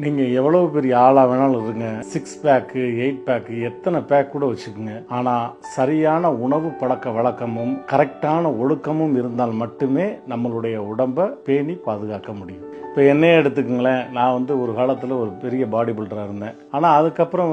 நீங்கள் எவ்வளோ பெரிய ஆளாக வேணாலும் இருங்க, 6 பேக்கு 8 பேக்கு எத்தனை பேக் கூட வச்சுக்கோங்க. ஆனால் சரியான உணவு பழக்க வழக்கமும் கரெக்டான ஒழுக்கமும் இருந்தால் மட்டுமே நம்மளுடைய உடம்பை பேணி பாதுகாக்க முடியும். இப்போ என்னையே எடுத்துக்கங்களேன், நான் ஒரு காலத்தில் ஒரு பெரிய பாடி பில்டராக இருந்தேன். ஆனால் அதுக்கப்புறம்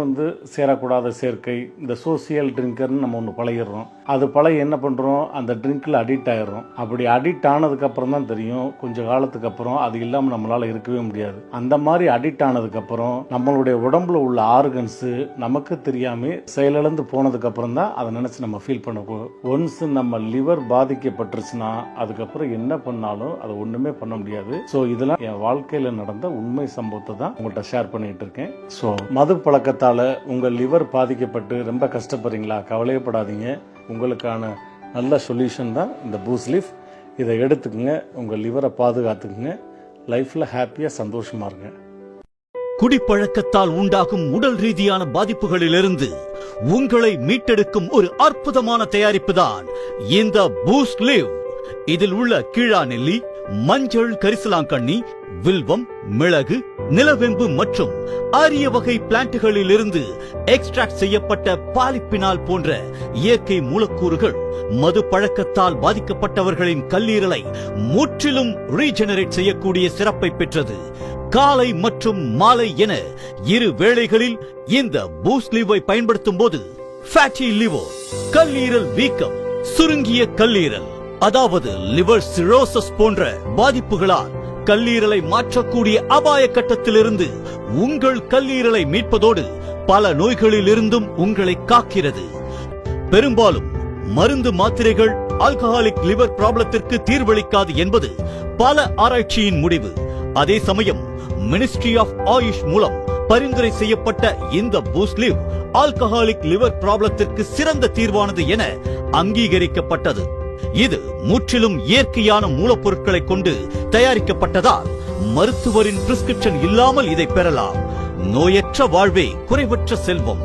சேரக்கூடாத சேர்க்கை, இந்த சோசியல் ட்ரிங்கர்னு நம்ம ஒன்று பழகிடுறோம். அது பழகி என்ன பண்ணுறோம், அந்த ட்ரிங்கில் அடிக்ட் ஆகிடுறோம். அப்படி அடிக்ட் ஆனதுக்கப்புறம் தான் தெரியும், கொஞ்சம் காலத்துக்கு அப்புறம் அது இல்லாமல் நம்மளால் இருக்கவே முடியாது. அந்த மாதிரி அடிக்ட் ஆனதுக்கப்புறம் நம்மளுடைய உடம்புல உள்ள ஆர்கன்ஸு நமக்கு தெரியாமல் செயலிழந்து போனதுக்கப்புறம் தான் அதை நினச்சி நம்ம ஃபீல் பண்ணுவோம். ஒன்ஸ் நம்ம லிவர் பாதிக்கப்பட்டுருச்சுன்னா அதுக்கப்புறம் என்ன பண்ணாலும் அதை ஒன்றுமே பண்ண முடியாது. ஸோ இதெல்லாம் என் வாழ்க்கையில் நடந்த உண்மை சம்பவத்தை தான் உங்கள்கிட்ட ஷேர் பண்ணிட்டு இருக்கேன். ஸோ மது பழக்கத்தால் உங்கள் லிவர் பாதிக்கப்பட்டு ரொம்ப கஷ்டப்படுறீங்களா? கவலையப்படாதீங்க. உங்களுக்கான நல்ல சொல்யூஷன் தான் இந்த பூஸ்ட் லீஃப். இதை எடுத்துக்கங்க, உங்கள் லிவரை பாதுகாத்துக்குங்க, லைஃப்பில் ஹாப்பியாக சந்தோஷமாக இருங்க. குடிப்பழக்கத்தால் உண்டாகும் உடல் ரீதியான பாதிப்புகளிலிருந்து உங்களை மீட்டெடுக்கும் ஒரு அற்புதமான தயாரிப்பு தான் இந்த பூஸ்ட் லீவ். இதில் உள்ள கீழா நெல்லி, மஞ்சள் கரிசலாங்கண்ணி, வில்வம், மிளகு, நிலவேம்பு மற்றும் அரிய வகை பிளான்ட்டுகளில் இருந்து எக்ஸ்ட்ராக்ட் செய்யப்பட்ட பாலிப்பினால் போன்ற இயற்கை மூலக்கூறுகள் மது பழக்கத்தால் பாதிக்கப்பட்டவர்களின் கல்லீரலை முற்றிலும் ரீஜெனரேட் செய்யக்கூடிய சிறப்பை பெற்றது. காலை மற்றும் மாலை என இரு வேளைகளில் இந்த பூஸ்ட் லீவை பயன்படுத்தும் போது ஃபேட்டி லிவர், கல்லீரல் வீக்கம், சுருங்கிய கல்லீரல், அதாவது லிவர் சிரோசஸ் போன்ற பாதிப்புகளால் கல்லீரலை மாற்றக்கூடிய அபாய கட்டத்திலிருந்து உங்கள் கல்லீரலை மீட்பதோடு பல நோய்களில் இருந்தும் உங்களை காக்கிறது. பெரும்பாலும் மருந்து மாத்திரைகள் ஆல்கஹாலிக் லிவர் ப்ராப்ளத்திற்கு தீர்வளிக்காது என்பது பல ஆராய்ச்சியின் முடிவு. அதே சமயம் மினிஸ்ட்ரி ஆஃப் ஆயுஷ் மூலம் பரிந்துரை செய்யப்பட்ட இந்த பூஸ்ட் லீவ் ஆல்கஹாலிக் லிவர் ப்ராப்ளத்திற்கு சிறந்த தீர்வானது என அங்கீகரிக்கப்பட்டது. இது முற்றிலும் இயற்கையான மூலப்பொருட்களை கொண்டு தயாரிக்கப்பட்டதால் மருத்துவரின் பிரிஸ்கிரிப்ஷன் இல்லாமல் இதை பெறலாம். நோயற்ற வாழ்வே குறைவற்ற செல்வம்.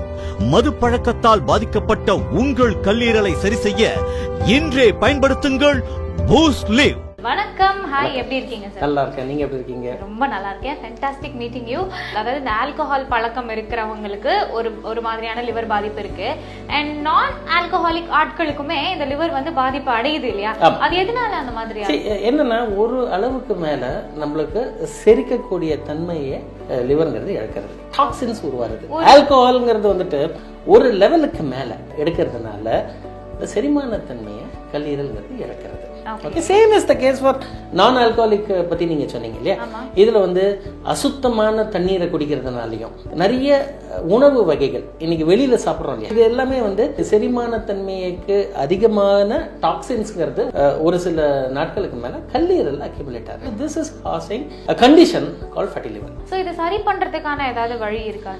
மது பழக்கத்தால் பாதிக்கப்பட்ட உங்கள் கல்லீரலை சரி செய்ய இன்றே பயன்படுத்துங்கள் பூஸ்ட் லீவ். வணக்கம், ஹாய், எப்படி இருக்கீங்க சார்? நல்லா இருக்கேன், நீங்க எப்படி இருக்கீங்க? ரொம்ப நல்லா இருக்கேன். Fantastic meeting you. அதாவது இந்த ஆல்கஹால் பழக்கம் இருக்கிறவங்களுக்கு ஒரு மாதிரியான லிவர் பாதிப்பு இருக்கு, அண்ட் நான் ஆல்கஹாலிக் ஆட்களுக்குமே இந்த லிவர் பாதிப்பு அடையுது இல்லையா? அது எதனால அந்த மாதிரி என்னன்னா, ஒரு அளவுக்கு மேல நம்மளுக்கு செரிக்கக்கூடிய தன்மையை லிவர்ங்கிறது இழக்கிறது, டாக்ஸின்ஸ் உருவாகுது. ஆல்கஹால்ங்கிறது ஒரு லெவலுக்கு மேல எடுக்கிறதுனால செரிமான தன்மையை கல்லீரல்ங்கிறது இழக்கிறது. Okay, same is the case for non-alcoholic பத்தி நீங்க சொன்னீங்க இல்லையா? இதுல அசுத்தமான தண்ணீரை குடிக்கிறதுனாலையும் நிறைய உணவு வகைகள் இன்னைக்கு வெளியில சாப்பிடுறோம் இல்லையா, இது எல்லாமே செரிமான தன்மைக்கு அதிகமான டாக்ஸின்ஸ்ங்கிறது ஒரு சில நாட்களுக்கு மேல கல்லீரல் அக்யூமுலேட் ஆகுது. This is causing a condition called fatty liver. So இத சரி பண்றதுக்கான ஏதாவது வழி இருக்கா?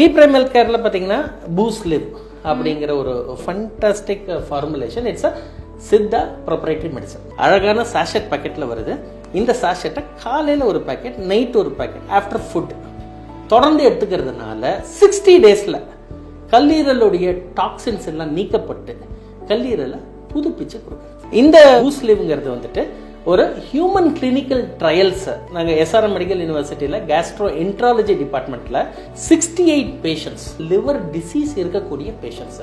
வி பிரைம் ஹெல்த் கேர்ல பாத்தீங்கன்னா பூஸ்ட் லிவ் அப்படிங்கிற ஒரு fantastic formulation. It's a Siddha proprietary medicine. அழகான சாஷெட் பாக்கெட்ல வருது. இந்த சாஷெட்டை காலையில ஒரு பாக்கெட், நைட் ஒரு பாக்கெட், ஆஃப்டர் ஃபுட் தொடர்ந்து எடுத்துக்கிறதுனால 60 டேஸ்ல கல்லீரலுடைய டாக்ஸின்ஸ் எல்லாம் நீக்கப்பட்டு கல்லீரலை புதுப்பிச்சு கொடுக்குறது. இந்த பூஸ்ட் லிவ்ங்கிறது ஒரு ஹியூமன் கிளினிக்கல் ட்ரையல்ஸ் நாங்கள் எஸ்ஆர்எம் மெடிக்கல் யூனிவர்சிட்டியில் கேஸ்ட்ரோ என்ட்ராலஜி டிபார்ட்மெண்ட்ல 68 பேஷண்ட்ஸ், லிவர் டிசீஸ் இருக்கக்கூடிய பேஷண்ட்ஸ்,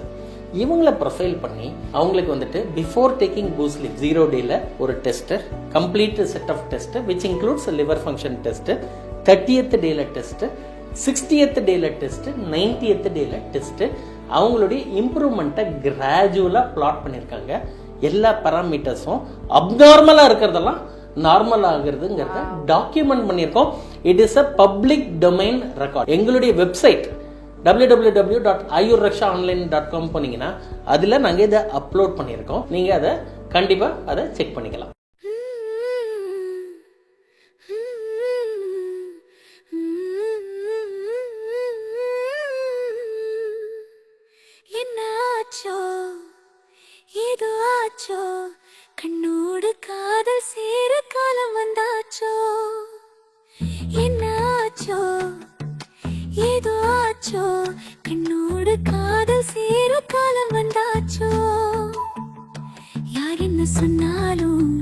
இவங்களை ப்ரொஃபைல் பண்ணி அவங்களுக்கு பிஃபோர் டேக்கிங் பூஸ்ட் லீவ் 0 டேல ஒரு test, complete set of test which includes liver function test, 30th டேல டெஸ்ட், 60th டேல டெஸ்ட், 90th டேல டெஸ்ட், அவங்களுடைய இம்ப்ரூவ்மெண்ட்டை கிராஜுவலா பிளாட் பண்ணியிருக்காங்க. எல்லா பாராமீட்டர்ஸும் அப்நார்மலா இருக்கிறதெல்லாம் நார்மல் ஆகுறதுங்கிறத டாக்குமெண்ட் பண்ணியிருக்கோம். It is a public domain record. எங்களுடைய வெப்சைட் www.ayurrakshaonline.com போனீங்கன்னா அதுல நாங்க இதை அப்லோட் பண்ணியிருக்கோம். நீங்க அதை கண்டிப்பா அதை செக் பண்ணிக்கலாம். கண்ணோடு காதல் சேர காலம் வந்தாச்சோ, என்னாச்சோ ஏதோ ஆச்சோ, கண்ணோடு காதல் சேர காலம் வந்தாச்சோ. யார் என்ன சொன்னாலும்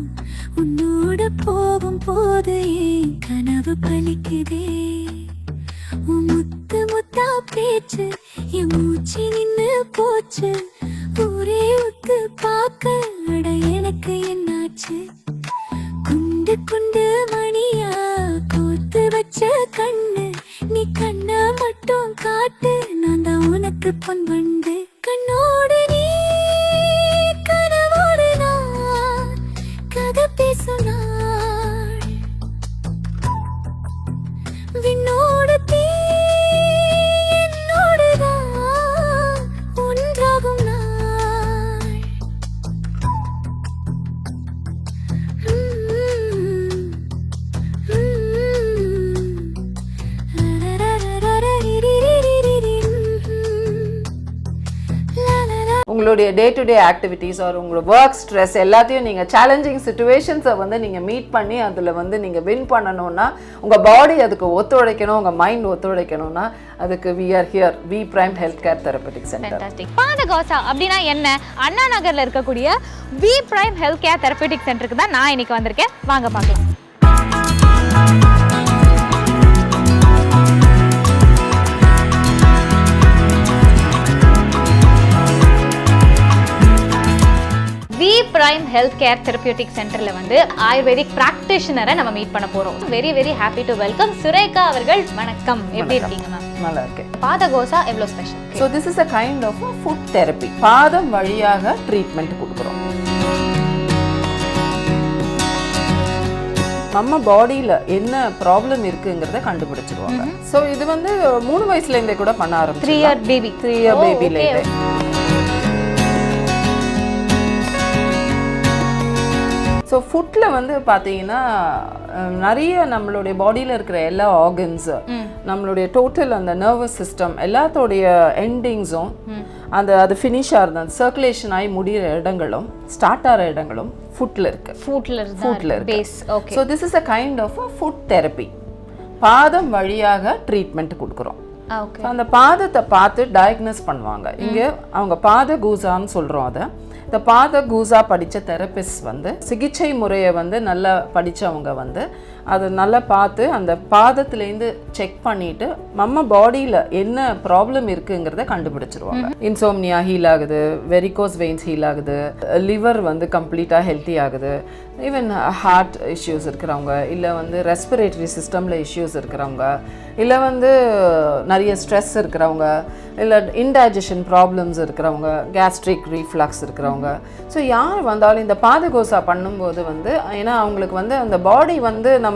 உன்னோட போகும் போது கனவு பலிக்குதே. பேச்சு என் மூச்சு நின்னு போச்சு ஊரே உத்து பார்க்க அட எனக்கு என்னாச்சு குண்டு குண்டு மணியா கோத்து வச்ச கண்ணு நீ கண்ணா மட்டும் காட்டு நான் தான் உனக்கு பொன் வண்டு கண்ணோடு நீ கனவோடு நான் கதை பேசும் நாள் விண்ணோடு தீ என்னோடுதான் ஒன்றாகும் நாள் உங்களுடைய day to day activities or உங்களோட ஒர்க் ஸ்ட்ரெஸ் எல்லாத்தையும் நீங்கள் சேலஞ்சிங் சுச்சுவேஷன்ஸை வந்து நீங்கள் மீட் பண்ணி அதில் வந்து நீங்கள் வின் பண்ணணும்னா உங்கள் பாடி அதுக்கு ஒத்துழைக்கணும் உங்கள் மைண்ட் ஒத்துழைக்கணும்னா அதுக்கு we are here V prime health care therapeutic centre. Fantastic. பாதகோசா அப்படின்னா என்ன? அண்ணா நகர்ல இருக்கக்கூடிய V prime health care therapeutic சென்டருக்கு தான் நான் இன்னைக்கு வந்திருக்கேன். வாங்க பார்க்கலாம். V prime health care therapeutic சென்டர்ல வந்து ஆயுர்வேதிக் பிராக்டிஷனரை நம்ம மீட் பண்ண போறோம். Very very happy to welcome Surekha அவர்கள். வணக்கம், எப்படி இருக்கீங்க மேம்? நல்லா இருக்கேன். பாதகோசா எவ்வளவு special? So this is a kind of food therapy. பாதம் வழியாக ட்ரீட்மெண்ட் கொடுக்குறோம். நம்ம பாடியில என்ன ப்ராப்ளம் இருக்குங்கிறத கண்டுபிடிச்சிருவாங்க. ஸோ இது வந்து 3 வயசுல இருந்தே கூட பண்ண ஆரம்பிச்சு 3 year baby. 3 year பேபில இருந்தே. ஸோ ஃபுட்டில் வந்து பார்த்தீங்கன்னா நிறைய நம்மளுடைய பாடியில் இருக்கிற எல்லா ஆர்கன்ஸ், நம்மளுடைய டோட்டல் அந்த நர்வஸ் சிஸ்டம் எல்லாத்தோடைய எண்டிங்ஸும் அது ஃபினிஷ் ஆகுது, அந்த சர்க்குலேஷன் ஆகி முடிகிற இடங்களும் ஸ்டார்ட் ஆகிற இடங்களும் ஃபுட்டில் இருக்கு. ஃபுட்டில் இருக்கு. So this is a kind of food therapy. பாதம் வழியாக ட்ரீட்மெண்ட் கொடுக்குறோம். அந்த பாதத்தை பார்த்து டயக்னோஸ் பண்ணுவாங்க. இங்கே அவங்க பாத கூசான்னு சொல்கிறோம். அதை இந்த பாத கூசா படித்த தெரபிஸ்ட் வந்து சிகிச்சை முறையை வந்து நல்லா படித்தவங்க வந்து அதை நல்லா பார்த்து அந்த பாதத்துலேருந்து செக் பண்ணிட்டு நம்ம பாடியில் என்ன ப்ராப்ளம் இருக்குங்கிறத கண்டுபிடிச்சிருவாங்க. இன்சோம்னியா ஹீல் ஆகுது, வெரிகோஸ் வெயின்ஸ் ஹீல் ஆகுது, லிவர் வந்து கம்ப்ளீட்டாக ஹெல்த்தி ஆகுது, ஈவன் ஹார்ட் இஷ்யூஸ் இருக்கிறவங்க, இல்லை வந்து ரெஸ்பிரேட்டரி சிஸ்டமில் இஷ்யூஸ் இருக்கிறவங்க, இல்லை வந்து நிறைய ஸ்ட்ரெஸ் இருக்கிறவங்க, இல்லை இன்டைஜஷன் ப்ராப்ளம்ஸ் இருக்கிறவங்க, கேஸ்ட்ரிக் ரீஃப்ளக்ஸ் இருக்கிறவங்க. ஸோ யார் வந்தாலும் இந்த பாதகோசா பண்ணும்போது வந்து ஏன்னா அவங்களுக்கு வந்து அந்த பாடி வந்து நம்ம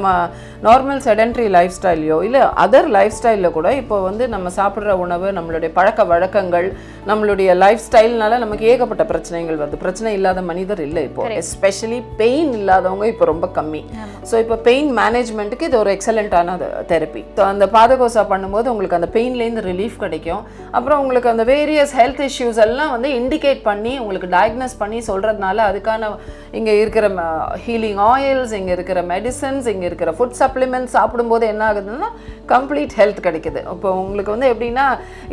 நார்மல் செடென்ட்ரி லைஃப் ஸ்டைலையோ இல்லை அதர் லைஃப் ஸ்டைலில் கூட இப்போ வந்து நம்ம சாப்பிட்ற உணவு, நம்மளுடைய பழக்க வழக்கங்கள், நம்மளுடைய லைஃப் ஸ்டைல்னால நமக்கு ஏகப்பட்ட பிரச்சனைகள் வருது. பிரச்சனை இல்லாத மனிதர் இல்லை இப்போ. எஸ்பெஷலி பெயின் இல்லாதவங்க இப்போ ரொம்ப கம்மி. ஸோ இப்போ பெயின் மேனேஜ்மெண்ட்டுக்கு இது ஒரு எக்ஸலண்ட்டான தெரப்பி. ஸோ அந்த பாதகோசா பண்ணும்போது உங்களுக்கு அந்த பெயின்லேருந்து ரிலீஃப் கிடைக்கும். அப்புறம் உங்களுக்கு அந்த வேரியஸ் ஹெல்த் இஷ்யூஸ் எல்லாம் வந்து இண்டிகேட் பண்ணி உங்களுக்கு டயக்னோஸ் பண்ணி சொல்கிறதுனால அதுக்கான இங்கே இருக்கிற ஹீலிங் ஆயில்ஸ், இங்கே இருக்கிற மெடிசன்ஸ், இங்கே இருக்கிற ஃபுட் சப்ளிமெண்ட்ஸ் சாப்பிடும்போது என்ன ஆகுதுன்னா கம்ப்ளீட் ஹெல்த் கிடைக்குது. இப்போ உங்களுக்கு வந்து எப்படின்னா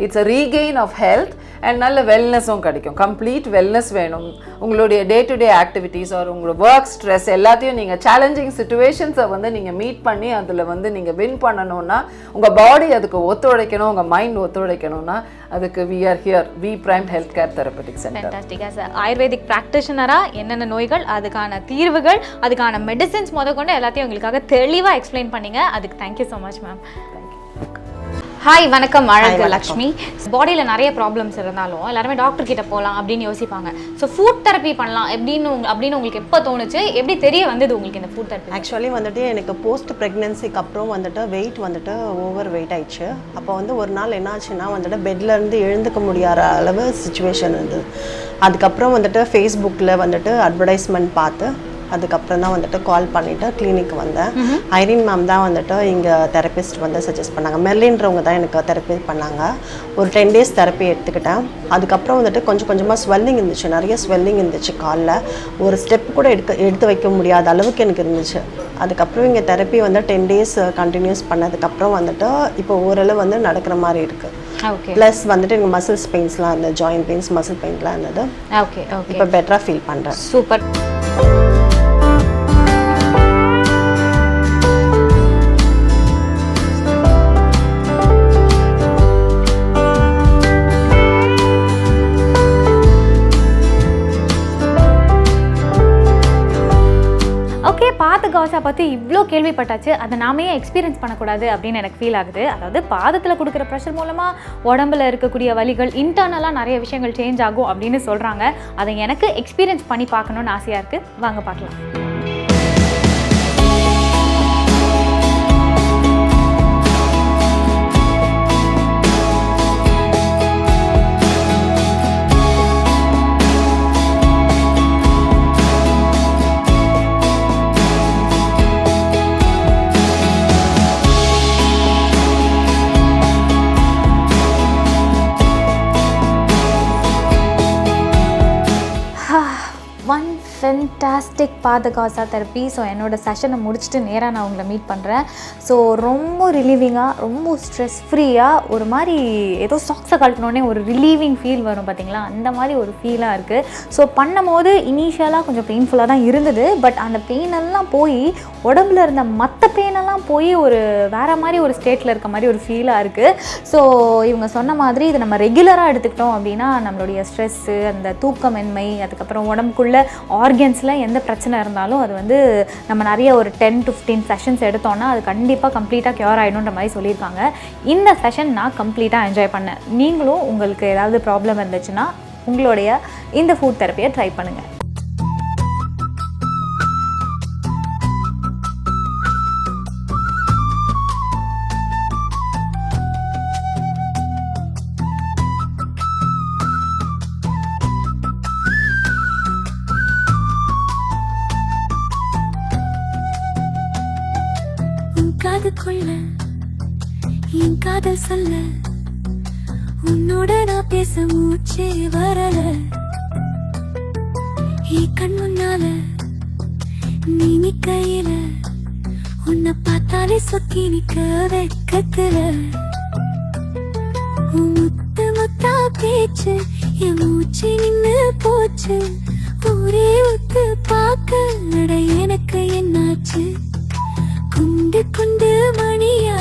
it's a regain of health and நல்ல வெல்னஸும் கிடைக்கும். கம்ப்ளீட் வெல்னஸ் வேணும். உங்களுடைய day to day activities or உங்களோட ஒர்க் ஸ்ட்ரெஸ் எல்லாத்தையும் நீங்கள் சேலஞ்சிங் சுச்சுவேஷன்ஸை வந்து நீங்கள் மீட் பண்ணி அதில் வந்து நீங்கள் வின் பண்ணணும்னா உங்கள் பாடி அதுக்கு ஒத்துழைக்கணும், உங்கள் மைண்ட் ஒத்துழைக்கணும்னா அதுக்கு we are here V prime health care therapeutic centre. Fantastic. As Ayurvedic பிராக்டிஷனரா என்னென்ன நோய்கள், அதுக்கான தீர்வுகள், அதுக்கான மெடிசின்ஸ் முதற்கொண்டு எல்லாத்தையும் உங்களுக்காக தெளிவாக எக்ஸ்பிளைன் பண்ணீங்க. அதுக்கு thank you so much ma'am. Hi, வணக்கம். அழகு லக்ஷ்மி. பாடியில் நிறைய ப்ராப்ளம்ஸ் இருந்தாலும் எல்லாருமே டாக்டர் கிட்ட போகலாம் அப்படின்னு யோசிப்பாங்க. ஸோ ஃபுட் தெரப்பி பண்ணலாம் அப்படின்னு உங்களுக்கு எப்போ தோணுச்சு? எப்படி தெரிய வந்தது உங்களுக்கு இந்த ஃபுட் தெரப்பி? ஆக்சுவலி வந்துட்டு எனக்கு போஸ்ட் ப்ரெக்னென்சிக்கு அப்புறம் வந்துட்டு வெயிட் வந்துட்டு ஓவர் வெயிட் ஆயிடுச்சு. அப்போ வந்து ஒரு நாள் என்ன ஆச்சுன்னா வந்துட்டு பெட்லேருந்து எழுந்துக்க முடியாத அளவு சுச்சுவேஷன் இருந்தது. அதுக்கப்புறம் வந்துட்டு ஃபேஸ்புக்கில் வந்துட்டு அட்வர்டைஸ்மெண்ட் பார்த்து அதுக்கப்புறம் தான் வந்துட்டு கால் பண்ணிவிட்டு கிளினிக் வந்தேன். ஐரின் மேம் தான் வந்துட்டு இங்கே தெரபிஸ்ட் வந்து சஜஸ்ட் பண்ணாங்க. மெர்லின்றவங்க தான் எனக்கு தெரப்பி பண்ணாங்க. ஒரு 10 days தெரப்பி எடுத்துக்கிட்டேன். அதுக்கப்புறம் வந்துட்டு கொஞ்சம் கொஞ்சமாக ஸ்வெல்லிங் இருந்துச்சு, நிறைய ஸ்வெல்லிங் இருந்துச்சு. காலில் ஒரு ஸ்டெப் கூட எடுத்து வைக்க முடியாத அளவுக்கு எனக்கு இருந்துச்சு. அதுக்கப்புறம் இங்கே தெரப்பி வந்து 10 days கண்டினியூஸ் பண்ணதுக்கப்புறம் வந்துட்டு இப்போ ஓரளவு வந்து நடக்கிற மாதிரி இருக்குது. ப்ளஸ் வந்துட்டு எனக்கு மசில்ஸ் பெயின்ஸ்லாம் இருந்தது, ஜாயின்ட் பெயின்ஸ், மசில் பெயின்லாம் இருந்தது. இப்போ பெட்டராக ஃபீல் பண்ணுறேன். சூப்பர். கவசா பற்றி இவ்வளோ கேள்விப்பட்டாச்சு, அதை நாமே எக்ஸ்பீரியன்ஸ் பண்ணக்கூடாது அப்படின்னு எனக்கு ஃபீல் ஆகுது. அதாவது பாதத்தில் கொடுக்குற ப்ரெஷர் மூலமாக உடம்புல இருக்கக்கூடிய வலிகள் இன்டர்னலாக நிறைய விஷயங்கள் சேஞ்ச் ஆகும் அப்படின்னு சொல்கிறாங்க. அதை எனக்கு எக்ஸ்பீரியன்ஸ் பண்ணி பார்க்கணுன்னு ஆசையாக இருக்குது. வாங்க பார்க்கலாம். ஒன் ஃபென்டாஸ்டிக் பாதகாசா தெரப்பி. ஸோ என்னோடய செஷனை முடிச்சுட்டு நேராக நான் உங்களை மீட் பண்ணுறேன். ஸோ ரொம்ப ரிலீவிங்காக, ரொம்ப ஸ்ட்ரெஸ் ஃப்ரீயாக, ஒரு மாதிரி ஏதோ சாக்ஸை கழட்டினோடனே ஒரு ரிலீவிங் ஃபீல் வரும் பார்த்தீங்களா, அந்த மாதிரி ஒரு ஃபீலாக இருக்குது. ஸோ பண்ணும்போது இனிஷியலாக கொஞ்சம் பெயின்ஃபுல்லாக தான் இருந்தது. பட் அந்த பெயினெல்லாம் போய் உடம்புல இருந்த மற்ற பெயினெல்லாம் போய் ஒரு வேறு மாதிரி ஒரு ஸ்டேட்டில் இருக்க மாதிரி ஒரு ஃபீலாக இருக்குது. ஸோ இவங்க சொன்ன மாதிரி இதை நம்ம ரெகுலராக எடுத்துக்கிட்டோம் அப்படின்னா நம்மளுடைய ஸ்ட்ரெஸ்ஸு, அந்த தூக்கமின்மை, அதுக்கப்புறம் உடம்புக்குள்ள ஆர்கன்ஸில் எந்த பிரச்சனை இருந்தாலும் அது வந்து நம்ம நிறைய ஒரு 10 to 15 செஷன்ஸ் எடுத்தோன்னா அது கண்டிப்பாக கம்ப்ளீட்டாக க்யூர் ஆகிடும்ன்ற மாதிரி சொல்லியிருக்காங்க. இந்த செஷன் நான் கம்ப்ளீட்டாக என்ஜாய் பண்ணேன். நீங்களும் உங்களுக்கு ஏதாவது ப்ராப்ளம் இருந்துச்சுன்னா உங்களுடைய இந்த ஃபுட் தெரப்பியை ட்ரை பண்ணுங்கள். காதுக்குள்ள என் காதல் சொல்ல, உன்னோட நான் பேச மூச்சே வரல. கண் முன்னால நீ நிக்கையில, உன்னை பார்த்தாலே சொக்கி நிக்க வெக்கத்துல. முத்து முத்தா பேச்சு என் மூச்சு நின்னு போச்சு. ஒரே ஒத்து பார்க்க நட எனக்கு என்னாச்சு. குண்டு குண்டு மணியா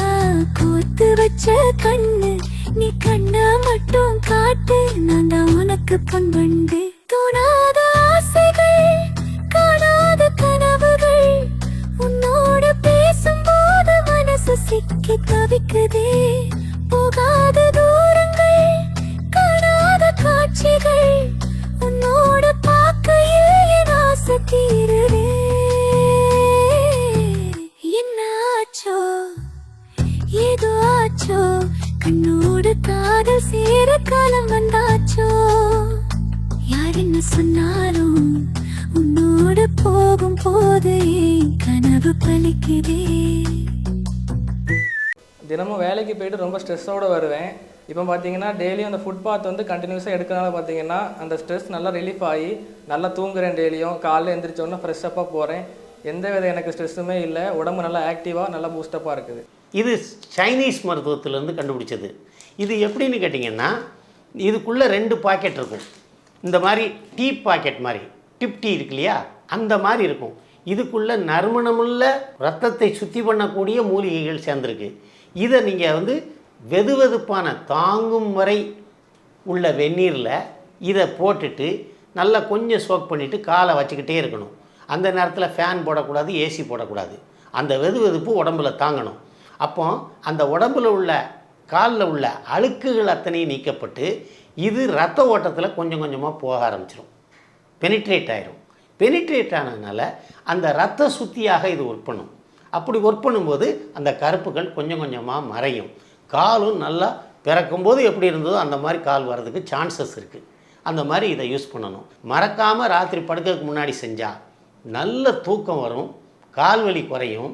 கோத்து வச்ச கண்ணு, நீ கண்ணா மட்டும் காட்டு, நான் தான் உனக்கு பொன்வண்டு. தோணாத ஆசைகள், காணாத கனவுகள், உன்னோட பேசும்போது மனசு சிக்கி தவிக்குதே. போகாத தூரங்கள், காணாத காட்சிகள், உன்னோட பார்க்கையில் என் ஆசை தீருதே. ஏதோ ஆச்சோ, கண்ணோடு காதல் சேர காலம் வந்தாச்சோ. யார் என்ன சொன்னாலும் உன்னோட போகும் போது கனவு பலிக்குதே. தினமும் வேலைக்கு போயிட்டு ரொம்ப ஸ்ட்ரெஸ்ஸோடு வருவேன். இப்போ பார்த்தீங்கன்னா டெய்லியும் அந்த ஃபுட்பாத் வந்து கண்டினியூஸாக எடுக்கிறனால பார்த்தீங்கன்னா அந்த ஸ்ட்ரெஸ் நல்லா ரிலீஃப் ஆகி நல்லா தூங்குறேன். டெய்லியும் காலையில் எழுந்திரிச்சோன்னா ஃப்ரெஷ்ஷப்பாக போகிறேன். எந்த வித எனக்கு ஸ்ட்ரெஸ்ஸுமே இல்லை. உடம்பு நல்லா ஆக்டிவாக நல்லா பூஸ்டப்பாக இருக்குது. இது சைனீஸ் மருத்துவத்திலேருந்து கண்டுபிடிச்சது. இது எப்படின்னு கேட்டிங்கன்னா, இதுக்குள்ளே 2 பாக்கெட் இருக்கும். இந்த மாதிரி டீ பாக்கெட் மாதிரி, டிப் டீ இருக்கு இல்லையா, அந்த மாதிரி இருக்கும். இதுக்குள்ளே நறுமணமுள்ள ரத்தத்தை சுத்தி பண்ணக்கூடிய மூலிகைகள் சேர்ந்துருக்கு. இதை நீங்கள் வந்து வெதுவெதுப்பான தாங்கும் வரை உள்ள வெந்நீரில் இதை போட்டுட்டு நல்லா கொஞ்சம் சோக் பண்ணிவிட்டு காலை வச்சுக்கிட்டே இருக்கணும். அந்த நேரத்தில் ஃபேன் போடக்கூடாது, ஏசி போடக்கூடாது. அந்த வெதுவெதுப்பு உடம்புல தாங்கணும். அப்போ அந்த உடம்புல உள்ள காலில் உள்ள அழுக்குகள் அத்தனையும் நீக்கப்பட்டு இது ரத்த ஓட்டத்தில் கொஞ்சம் கொஞ்சமாக போக ஆரம்பிச்சிடும். பெனிட்ரேட் ஆயிரும். பெனிட்ரேட் ஆனதுனால அந்த ரத்த சுத்தியாக இது ஒர்க் பண்ணும். அப்படி ஒர்க் பண்ணும்போது அந்த கருப்புகள் கொஞ்சம் கொஞ்சமாக மறையும். காலும் நல்லா பிறக்கும்போது எப்படி இருந்ததோ அந்த மாதிரி கால் வர்றதுக்கு சான்சஸ் இருக்குது. அந்த மாதிரி இதை யூஸ் பண்ணணும். மறக்காமல் ராத்திரி படுக்கிறதுக்கு முன்னாடி செஞ்சால் நல்ல தூக்கம் வரும், கால்வலி குறையும்,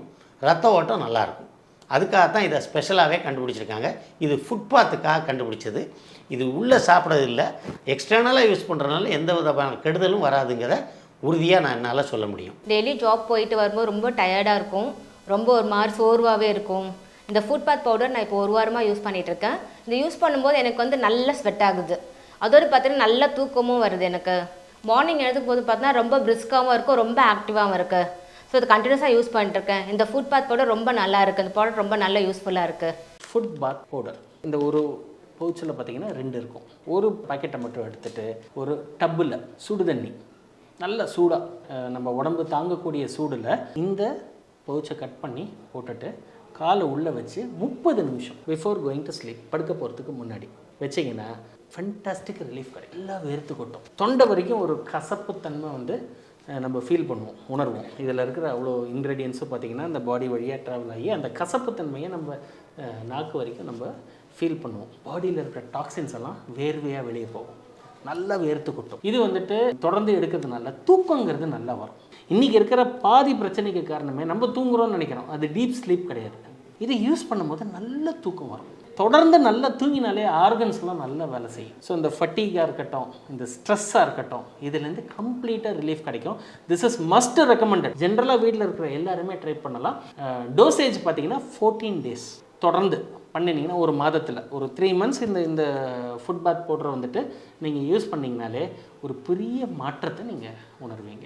ரத்த ஓட்டம் நல்லாயிருக்கும். அதுக்காகத்தான் இதை ஸ்பெஷலாகவே கண்டுபிடிச்சிருக்காங்க. இது ஃபுட்பாத்துக்காக கண்டுபிடிச்சது. இது உள்ளே சாப்பிட்றது இல்லை, எக்ஸ்டர்னலாக யூஸ் பண்ணுறதுனால எந்த விதமான கெடுதலும் வராதுங்கிறத உறுதியாக நான் என்னால் சொல்ல முடியும். டெய்லி ஜாப் போயிட்டு வரும்போது ரொம்ப டயர்டாக இருக்கும், ரொம்ப ஒரு மாதிரி சோர்வாகவே இருக்கும். இந்த ஃபுட்பாத் பவுடர் நான் இப்போ 1 வாரமாக யூஸ் பண்ணிகிட்ருக்கேன். இந்த யூஸ் பண்ணும்போது எனக்கு வந்து நல்ல ஸ்வெட் ஆகுது. அதோடு பார்த்தீங்கன்னா நல்ல தூக்கமும் வருது. எனக்கு மார்னிங் எழுதும் போது பார்த்தீங்கன்னா ரொம்ப பிரிஸ்காகவும் இருக்கும், ரொம்ப ஆக்டிவாகவும் இருக்குது. ஸோ இது கண்டினியூஸாக யூஸ் பண்ணிட்டுருக்கேன். இந்த ஃபுட் பாத் பவுடர் ரொம்ப நல்லா இருக்குது. இந்த ப்ராடக்ட் ரொம்ப நல்ல யூஸ்ஃபுல்லாக இருக்குது. ஃபுட் பாத் பவுடர் இந்த ஒரு பவுச்சில் பார்த்தீங்கன்னா 2 இருக்கும். ஒரு பாக்கெட்டை மட்டும் எடுத்துகிட்டு ஒரு டப்பில் சுடு தண்ணி நல்ல சூடாக நம்ம உடம்பு தாங்கக்கூடிய சூடில் இந்த பவுச்சை கட் பண்ணி போட்டுட்டு காலை உள்ளே வச்சு 30 நிமிஷம் பிஃபோர் கோயிங் டு ஸ்லீப், படுக்க போகிறதுக்கு முன்னாடி வச்சிங்கன்னா ஃபென்டாஸ்டிக் ரிலீஃப் கிடைக்கும். எல்லாம் வேர்த்து கொட்டும். தொண்டை வரைக்கும் ஒரு கசப்புத்தன்மை வந்து நம்ம ஃபீல் பண்ணுவோம், உணர்வோம். இதில் இருக்கிற அவ்வளோ இன்க்ரீடியன்ஸும் பார்த்திங்கன்னா அந்த பாடி வழியாக ட்ராவல் ஆகி அந்த கசப்புத்தன்மையை நம்ம நாக்கு வரைக்கும் நம்ம ஃபீல் பண்ணுவோம். பாடியில் இருக்கிற டாக்ஸின்ஸ் எல்லாம் வேர்வையாக வெளியே போகும், நல்லா வேர்த்து கொட்டும். இது வந்துட்டு தொடர்ந்து எடுக்கிறதுனால தூக்கங்கிறது நல்லா வரும். இன்றைக்கி இருக்கிற பாதி பிரச்சனைக்கு காரணமே நம்ம தூங்குறோம்னு நினைக்கிறோம், அது டீப் ஸ்லீப் கிடையாது. இதை யூஸ் பண்ணும்போது நல்ல தூக்கம் வரும். தொடர்ந்து நல்லா தூங்கினாலே ஆர்கன்ஸ்லாம் நல்லா வேலை செய்யும். ஸோ இந்த ஃபட்டீகாக இருக்கட்டும், இந்த ஸ்ட்ரெஸ்ஸாக இருக்கட்டும், இதுலேருந்து கம்ப்ளீட்டாக ரிலீஃப் கிடைக்கும். This is must recommended. ஜென்ரலாக வீட்டில் இருக்கிற எல்லாருமே ட்ரை பண்ணலாம். டோசேஜ் பார்த்தீங்கன்னா 14 days தொடர்ந்து பண்ணினீங்கன்னா, ஒரு மாதத்தில் ஒரு 3 months இந்த ஃபுட் பாத் பவுடரை வந்துட்டு நீங்கள் யூஸ் பண்ணிங்கனாலே ஒரு பெரிய மாற்றத்தை நீங்கள் உணர்வீங்க.